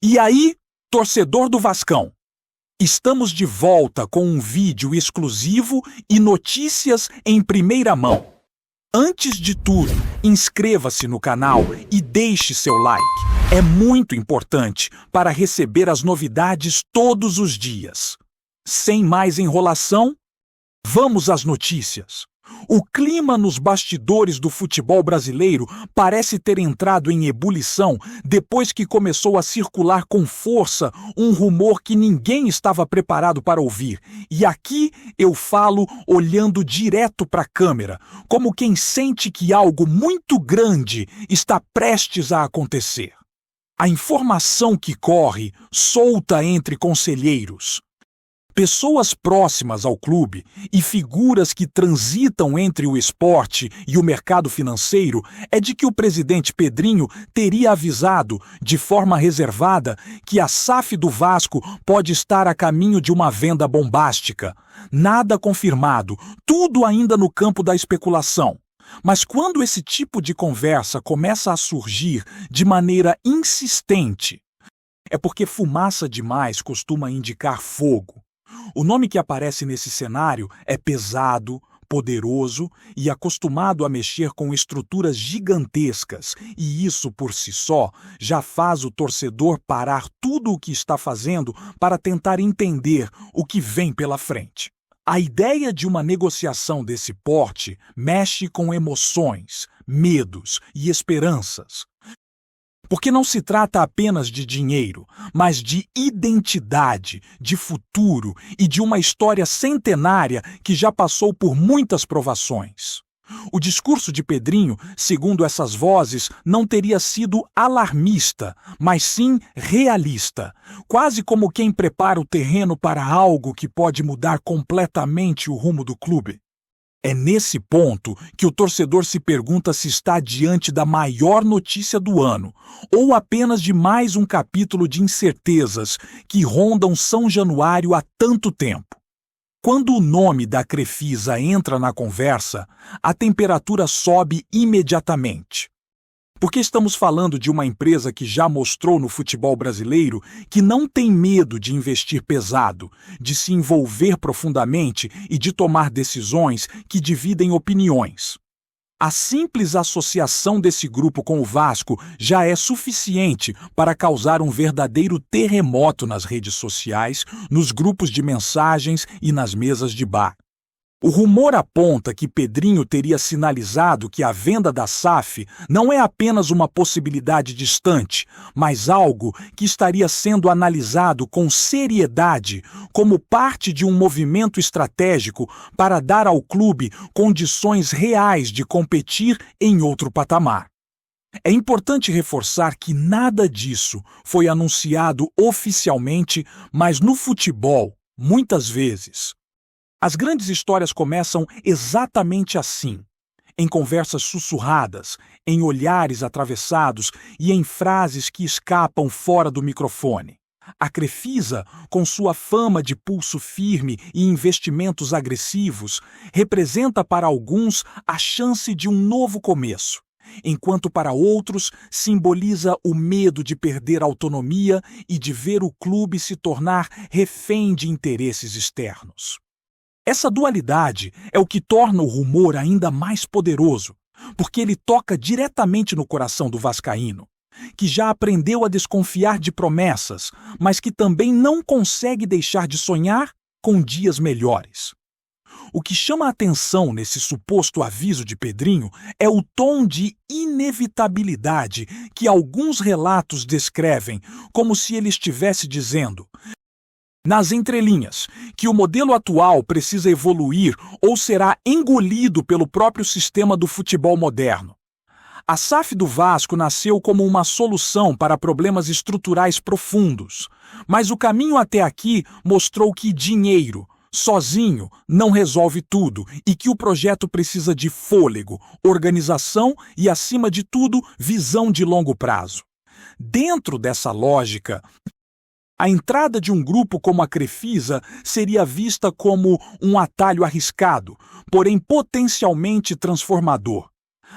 E aí, torcedor do Vascão? Estamos de volta com um vídeo exclusivo e notícias em primeira mão. Antes de tudo, inscreva-se no canal e deixe seu like. É muito importante para receber as novidades todos os dias. Sem mais enrolação, vamos às notícias. O clima nos bastidores do futebol brasileiro parece ter entrado em ebulição depois que começou a circular com força um rumor que ninguém estava preparado para ouvir. E aqui eu falo olhando direto para a câmera, como quem sente que algo muito grande está prestes a acontecer. A informação que corre solta entre conselheiros, pessoas próximas ao clube e figuras que transitam entre o esporte e o mercado financeiro é de que o presidente Pedrinho teria avisado, de forma reservada, que a SAF do Vasco pode estar a caminho de uma venda bombástica. Nada confirmado, tudo ainda no campo da especulação. Mas quando esse tipo de conversa começa a surgir de maneira insistente, é porque fumaça demais costuma indicar fogo. O nome que aparece nesse cenário é pesado, poderoso e acostumado a mexer com estruturas gigantescas, e isso por si só já faz o torcedor parar tudo o que está fazendo para tentar entender o que vem pela frente. A ideia de uma negociação desse porte mexe com emoções, medos e esperanças. Porque não se trata apenas de dinheiro, mas de identidade, de futuro e de uma história centenária que já passou por muitas provações. O discurso de Pedrinho, segundo essas vozes, não teria sido alarmista, mas sim realista, quase como quem prepara o terreno para algo que pode mudar completamente o rumo do clube. É nesse ponto que o torcedor se pergunta se está diante da maior notícia do ano, ou apenas de mais um capítulo de incertezas que rondam São Januário há tanto tempo. Quando o nome da Crefisa entra na conversa, a temperatura sobe imediatamente. Porque estamos falando de uma empresa que já mostrou no futebol brasileiro que não tem medo de investir pesado, de se envolver profundamente e de tomar decisões que dividem opiniões. A simples associação desse grupo com o Vasco já é suficiente para causar um verdadeiro terremoto nas redes sociais, nos grupos de mensagens e nas mesas de bar. O rumor aponta que Pedrinho teria sinalizado que a venda da SAF não é apenas uma possibilidade distante, mas algo que estaria sendo analisado com seriedade como parte de um movimento estratégico para dar ao clube condições reais de competir em outro patamar. É importante reforçar que nada disso foi anunciado oficialmente, mas no futebol, muitas vezes, as grandes histórias começam exatamente assim, em conversas sussurradas, em olhares atravessados e em frases que escapam fora do microfone. A Crefisa, com sua fama de pulso firme e investimentos agressivos, representa para alguns a chance de um novo começo, enquanto para outros simboliza o medo de perder autonomia e de ver o clube se tornar refém de interesses externos. Essa dualidade é o que torna o rumor ainda mais poderoso, porque ele toca diretamente no coração do vascaíno, que já aprendeu a desconfiar de promessas, mas que também não consegue deixar de sonhar com dias melhores. O que chama a atenção nesse suposto aviso de Pedrinho é o tom de inevitabilidade que alguns relatos descrevem, como se ele estivesse dizendo, nas entrelinhas, que o modelo atual precisa evoluir ou será engolido pelo próprio sistema do futebol moderno. A SAF do Vasco nasceu como uma solução para problemas estruturais profundos, mas o caminho até aqui mostrou que dinheiro, sozinho, não resolve tudo e que o projeto precisa de fôlego, organização e, acima de tudo, visão de longo prazo. Dentro dessa lógica, a entrada de um grupo como a Crefisa seria vista como um atalho arriscado, porém potencialmente transformador.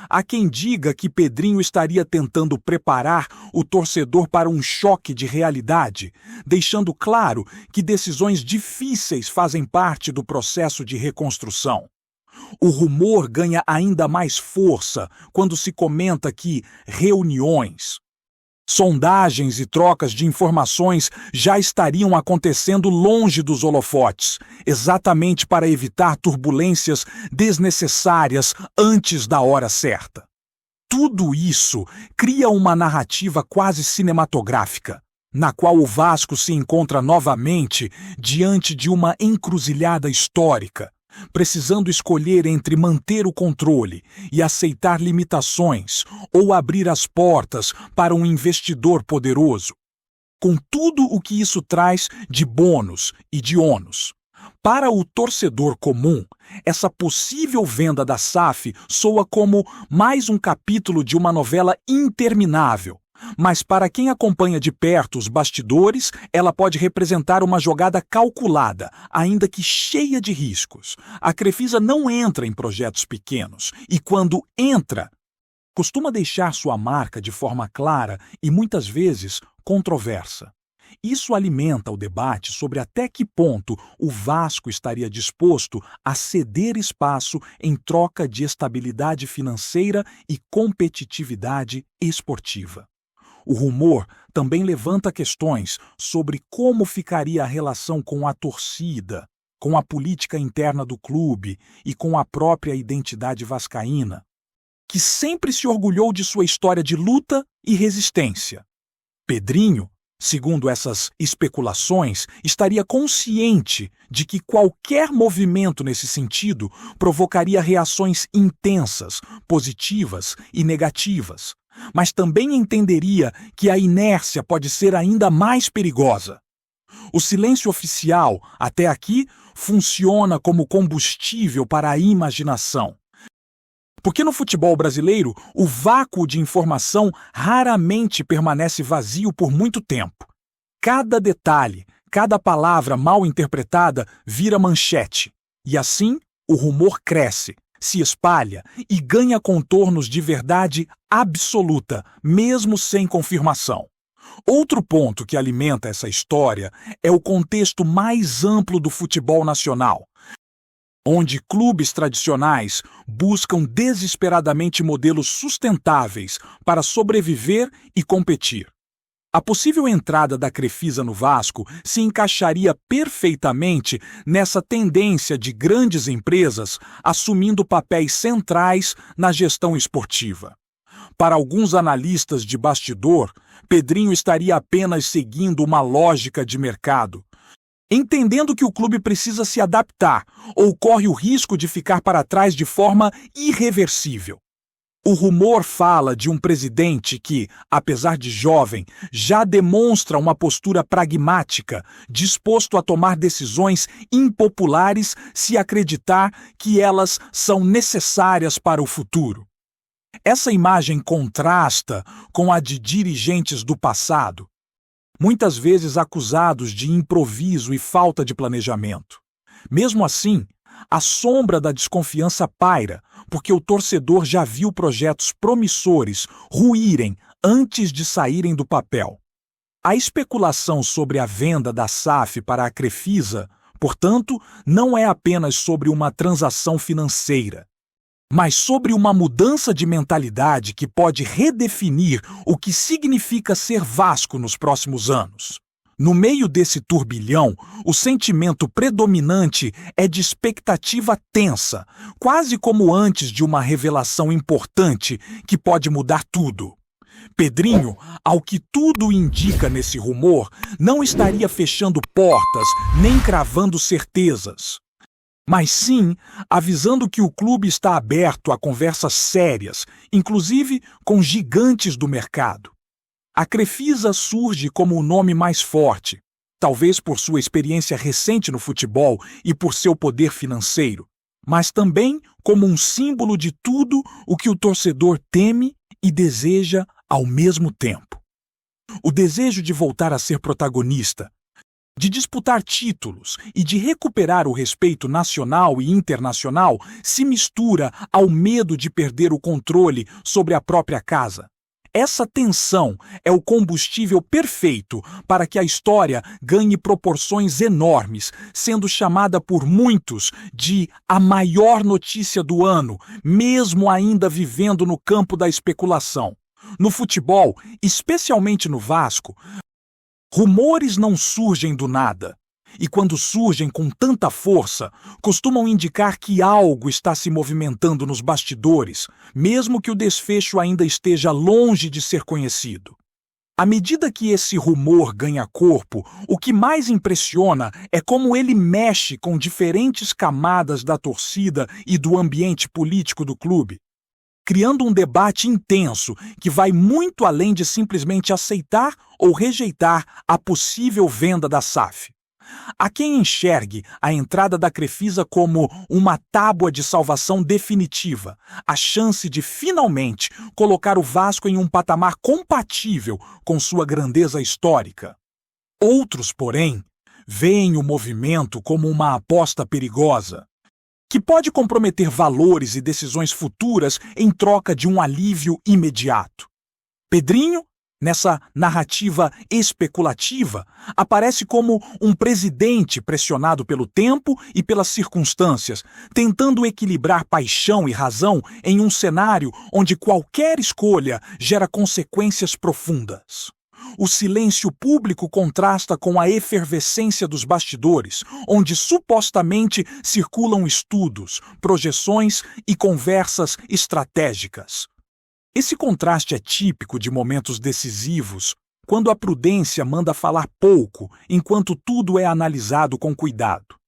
Há quem diga que Pedrinho estaria tentando preparar o torcedor para um choque de realidade, deixando claro que decisões difíceis fazem parte do processo de reconstrução. O rumor ganha ainda mais força quando se comenta que reuniões, sondagens e trocas de informações já estariam acontecendo longe dos holofotes, exatamente para evitar turbulências desnecessárias antes da hora certa. Tudo isso cria uma narrativa quase cinematográfica, na qual o Vasco se encontra novamente diante de uma encruzilhada histórica, precisando escolher entre manter o controle e aceitar limitações ou abrir as portas para um investidor poderoso, com tudo o que isso traz de bônus e de ônus. Para o torcedor comum, essa possível venda da SAF soa como mais um capítulo de uma novela interminável. Mas para quem acompanha de perto os bastidores, ela pode representar uma jogada calculada, ainda que cheia de riscos. A Crefisa não entra em projetos pequenos e, quando entra, costuma deixar sua marca de forma clara e, muitas vezes, controversa. Isso alimenta o debate sobre até que ponto o Vasco estaria disposto a ceder espaço em troca de estabilidade financeira e competitividade esportiva. O rumor também levanta questões sobre como ficaria a relação com a torcida, com a política interna do clube e com a própria identidade vascaína, que sempre se orgulhou de sua história de luta e resistência. Pedrinho, segundo essas especulações, estaria consciente de que qualquer movimento nesse sentido provocaria reações intensas, positivas e negativas, mas também entenderia que a inércia pode ser ainda mais perigosa. O silêncio oficial, até aqui, funciona como combustível para a imaginação. Porque no futebol brasileiro, o vácuo de informação raramente permanece vazio por muito tempo. Cada detalhe, cada palavra mal interpretada vira manchete. E assim, o rumor cresce, se espalha e ganha contornos de verdade absoluta, mesmo sem confirmação. Outro ponto que alimenta essa história é o contexto mais amplo do futebol nacional, onde clubes tradicionais buscam desesperadamente modelos sustentáveis para sobreviver e competir. A possível entrada da Crefisa no Vasco se encaixaria perfeitamente nessa tendência de grandes empresas assumindo papéis centrais na gestão esportiva. Para alguns analistas de bastidor, Pedrinho estaria apenas seguindo uma lógica de mercado, entendendo que o clube precisa se adaptar ou corre o risco de ficar para trás de forma irreversível. O rumor fala de um presidente que, apesar de jovem, já demonstra uma postura pragmática, disposto a tomar decisões impopulares se acreditar que elas são necessárias para o futuro. Essa imagem contrasta com a de dirigentes do passado, muitas vezes acusados de improviso e falta de planejamento. Mesmo assim, a sombra da desconfiança paira, porque o torcedor já viu projetos promissores ruírem antes de saírem do papel. A especulação sobre a venda da SAF para a Crefisa, portanto, não é apenas sobre uma transação financeira, mas sobre uma mudança de mentalidade que pode redefinir o que significa ser Vasco nos próximos anos. No meio desse turbilhão, o sentimento predominante é de expectativa tensa, quase como antes de uma revelação importante que pode mudar tudo. Pedrinho, ao que tudo indica nesse rumor, não estaria fechando portas nem cravando certezas, mas sim avisando que o clube está aberto a conversas sérias, inclusive com gigantes do mercado. A Crefisa surge como o nome mais forte, talvez por sua experiência recente no futebol e por seu poder financeiro, mas também como um símbolo de tudo o que o torcedor teme e deseja ao mesmo tempo. O desejo de voltar a ser protagonista, de disputar títulos e de recuperar o respeito nacional e internacional se mistura ao medo de perder o controle sobre a própria casa. Essa tensão é o combustível perfeito para que a história ganhe proporções enormes, sendo chamada por muitos de a maior notícia do ano, mesmo ainda vivendo no campo da especulação. No futebol, especialmente no Vasco, rumores não surgem do nada. E quando surgem com tanta força, costumam indicar que algo está se movimentando nos bastidores, mesmo que o desfecho ainda esteja longe de ser conhecido. À medida que esse rumor ganha corpo, o que mais impressiona é como ele mexe com diferentes camadas da torcida e do ambiente político do clube, criando um debate intenso que vai muito além de simplesmente aceitar ou rejeitar a possível venda da SAF. Há quem enxergue a entrada da Crefisa como uma tábua de salvação definitiva, a chance de finalmente colocar o Vasco em um patamar compatível com sua grandeza histórica. Outros, porém, veem o movimento como uma aposta perigosa, que pode comprometer valores e decisões futuras em troca de um alívio imediato. Pedrinho, nessa narrativa especulativa, aparece como um presidente pressionado pelo tempo e pelas circunstâncias, tentando equilibrar paixão e razão em um cenário onde qualquer escolha gera consequências profundas. O silêncio público contrasta com a efervescência dos bastidores, onde supostamente circulam estudos, projeções e conversas estratégicas. Esse contraste é típico de momentos decisivos, quando a prudência manda falar pouco, enquanto tudo é analisado com cuidado.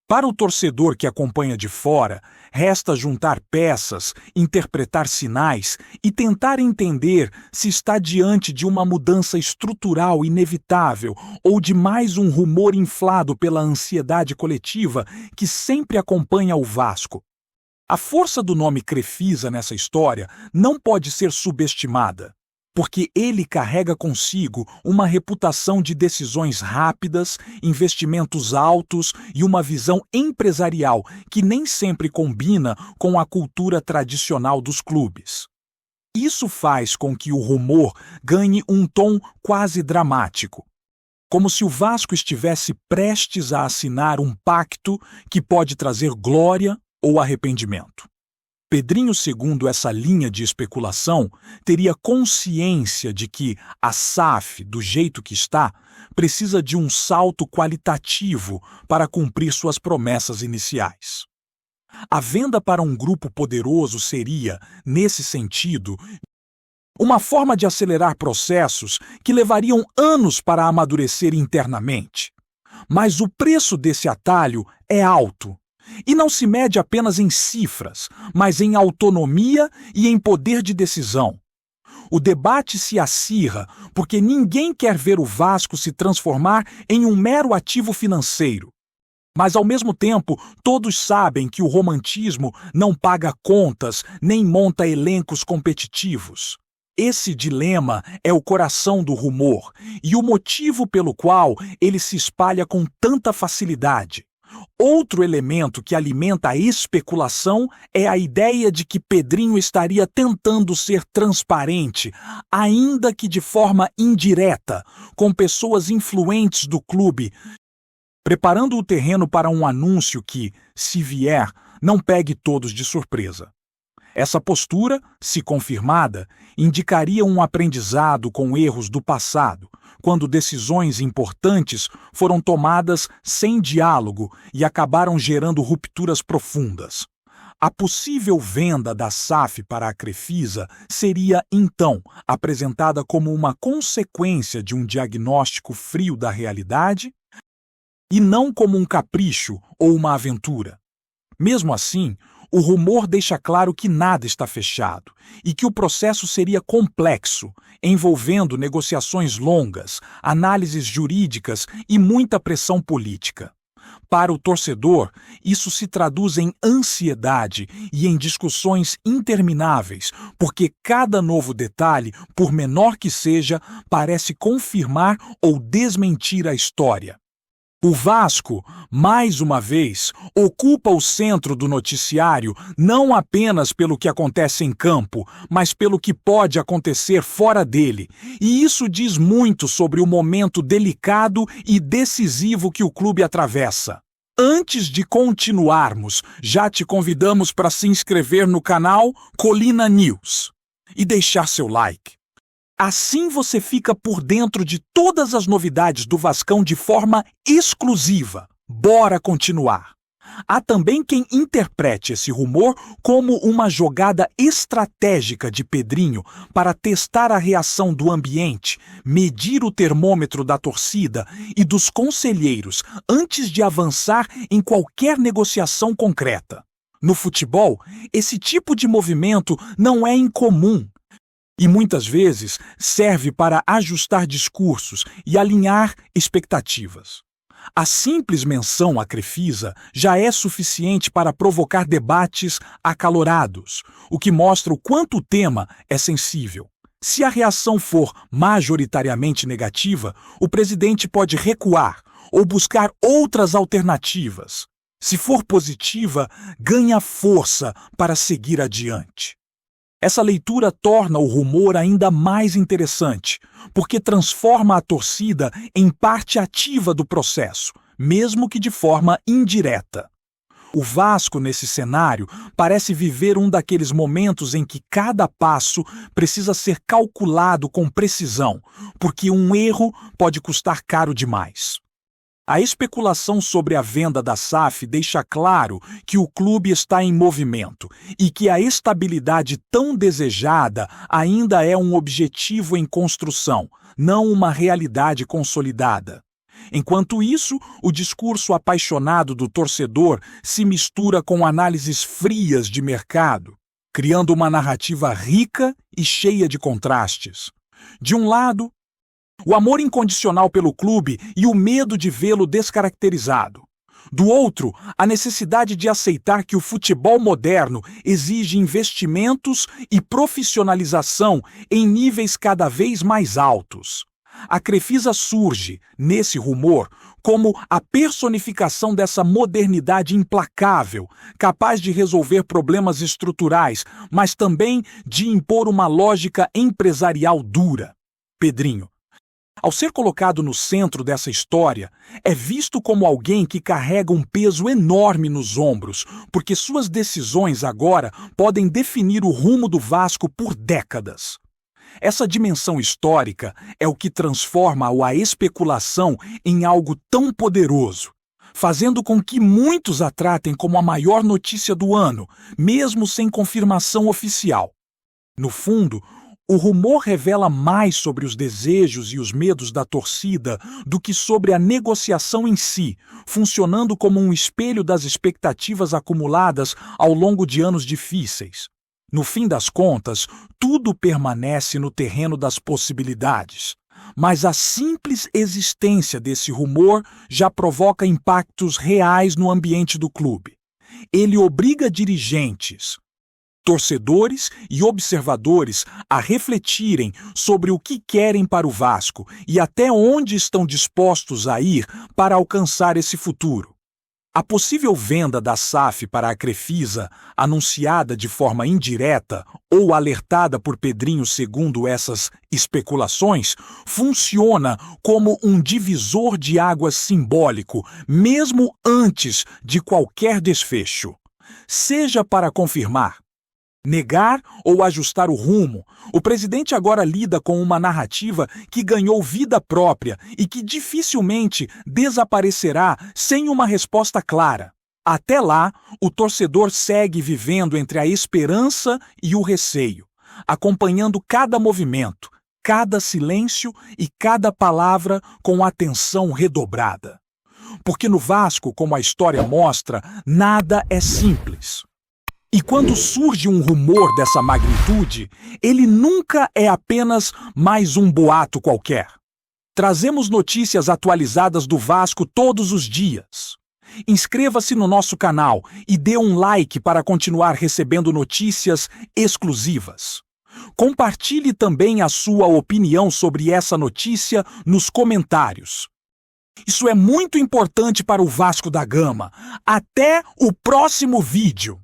Para o torcedor que acompanha de fora, resta juntar peças, interpretar sinais e tentar entender se está diante de uma mudança estrutural inevitável ou de mais um rumor inflado pela ansiedade coletiva que sempre acompanha o Vasco. A força do nome Crefisa nessa história não pode ser subestimada, porque ele carrega consigo uma reputação de decisões rápidas, investimentos altos e uma visão empresarial que nem sempre combina com a cultura tradicional dos clubes. Isso faz com que o rumor ganhe um tom quase dramático, como se o Vasco estivesse prestes a assinar um pacto que pode trazer glória ou arrependimento. Pedrinho, segundo essa linha de especulação, teria consciência de que a SAF, do jeito que está, precisa de um salto qualitativo para cumprir suas promessas iniciais. A venda para um grupo poderoso seria, nesse sentido, uma forma de acelerar processos que levariam anos para amadurecer internamente. Mas o preço desse atalho é alto. E não se mede apenas em cifras, mas em autonomia e em poder de decisão. O debate se acirra porque ninguém quer ver o Vasco se transformar em um mero ativo financeiro. Mas, ao mesmo tempo, todos sabem que o romantismo não paga contas nem monta elencos competitivos. Esse dilema é o coração do rumor e o motivo pelo qual ele se espalha com tanta facilidade. Outro elemento que alimenta a especulação é a ideia de que Pedrinho estaria tentando ser transparente, ainda que de forma indireta, com pessoas influentes do clube, preparando o terreno para um anúncio que, se vier, não pegue todos de surpresa. Essa postura, se confirmada, indicaria um aprendizado com erros do passado, quando decisões importantes foram tomadas sem diálogo e acabaram gerando rupturas profundas. A possível venda da SAF para a Crefisa seria, então, apresentada como uma consequência de um diagnóstico frio da realidade e não como um capricho ou uma aventura. Mesmo assim, o rumor deixa claro que nada está fechado e que o processo seria complexo, envolvendo negociações longas, análises jurídicas e muita pressão política. Para o torcedor, isso se traduz em ansiedade e em discussões intermináveis, porque cada novo detalhe, por menor que seja, parece confirmar ou desmentir a história. O Vasco, mais uma vez, ocupa o centro do noticiário não apenas pelo que acontece em campo, mas pelo que pode acontecer fora dele. E isso diz muito sobre o momento delicado e decisivo que o clube atravessa. Antes de continuarmos, já te convidamos para se inscrever no canal Colina News e deixar seu like. Assim você fica por dentro de todas as novidades do Vascão de forma exclusiva. Bora continuar! Há também quem interprete esse rumor como uma jogada estratégica de Pedrinho para testar a reação do ambiente, medir o termômetro da torcida e dos conselheiros antes de avançar em qualquer negociação concreta. No futebol, esse tipo de movimento não é incomum e muitas vezes serve para ajustar discursos e alinhar expectativas. A simples menção à Crefisa já é suficiente para provocar debates acalorados, o que mostra o quanto o tema é sensível. Se a reação for majoritariamente negativa, o presidente pode recuar ou buscar outras alternativas. Se for positiva, ganha força para seguir adiante. Essa leitura torna o rumor ainda mais interessante, porque transforma a torcida em parte ativa do processo, mesmo que de forma indireta. O Vasco, nesse cenário, parece viver um daqueles momentos em que cada passo precisa ser calculado com precisão, porque um erro pode custar caro demais. A especulação sobre a venda da SAF deixa claro que o clube está em movimento e que a estabilidade tão desejada ainda é um objetivo em construção, não uma realidade consolidada. Enquanto isso, o discurso apaixonado do torcedor se mistura com análises frias de mercado, criando uma narrativa rica e cheia de contrastes. De um lado, o amor incondicional pelo clube e o medo de vê-lo descaracterizado. Do outro, a necessidade de aceitar que o futebol moderno exige investimentos e profissionalização em níveis cada vez mais altos. A Crefisa surge, nesse rumor, como a personificação dessa modernidade implacável, capaz de resolver problemas estruturais, mas também de impor uma lógica empresarial dura. Pedrinho, ao ser colocado no centro dessa história, é visto como alguém que carrega um peso enorme nos ombros, porque suas decisões agora podem definir o rumo do Vasco por décadas. Essa dimensão histórica é o que transforma a especulação em algo tão poderoso, fazendo com que muitos a tratem como a maior notícia do ano, mesmo sem confirmação oficial. No fundo, o rumor revela mais sobre os desejos e os medos da torcida do que sobre a negociação em si, funcionando como um espelho das expectativas acumuladas ao longo de anos difíceis. No fim das contas, tudo permanece no terreno das possibilidades. Mas a simples existência desse rumor já provoca impactos reais no ambiente do clube. Ele obriga dirigentes, torcedores e observadores a refletirem sobre o que querem para o Vasco e até onde estão dispostos a ir para alcançar esse futuro. A possível venda da SAF para a Crefisa, anunciada de forma indireta ou alertada por Pedrinho segundo essas especulações, funciona como um divisor de águas simbólico, mesmo antes de qualquer desfecho. Seja para confirmar, negar ou ajustar o rumo, o presidente agora lida com uma narrativa que ganhou vida própria e que dificilmente desaparecerá sem uma resposta clara. Até lá, o torcedor segue vivendo entre a esperança e o receio, acompanhando cada movimento, cada silêncio e cada palavra com atenção redobrada. Porque no Vasco, como a história mostra, nada é simples. E quando surge um rumor dessa magnitude, ele nunca é apenas mais um boato qualquer. Trazemos notícias atualizadas do Vasco todos os dias. Inscreva-se no nosso canal e dê um like para continuar recebendo notícias exclusivas. Compartilhe também a sua opinião sobre essa notícia nos comentários. Isso é muito importante para o Vasco da Gama. Até o próximo vídeo!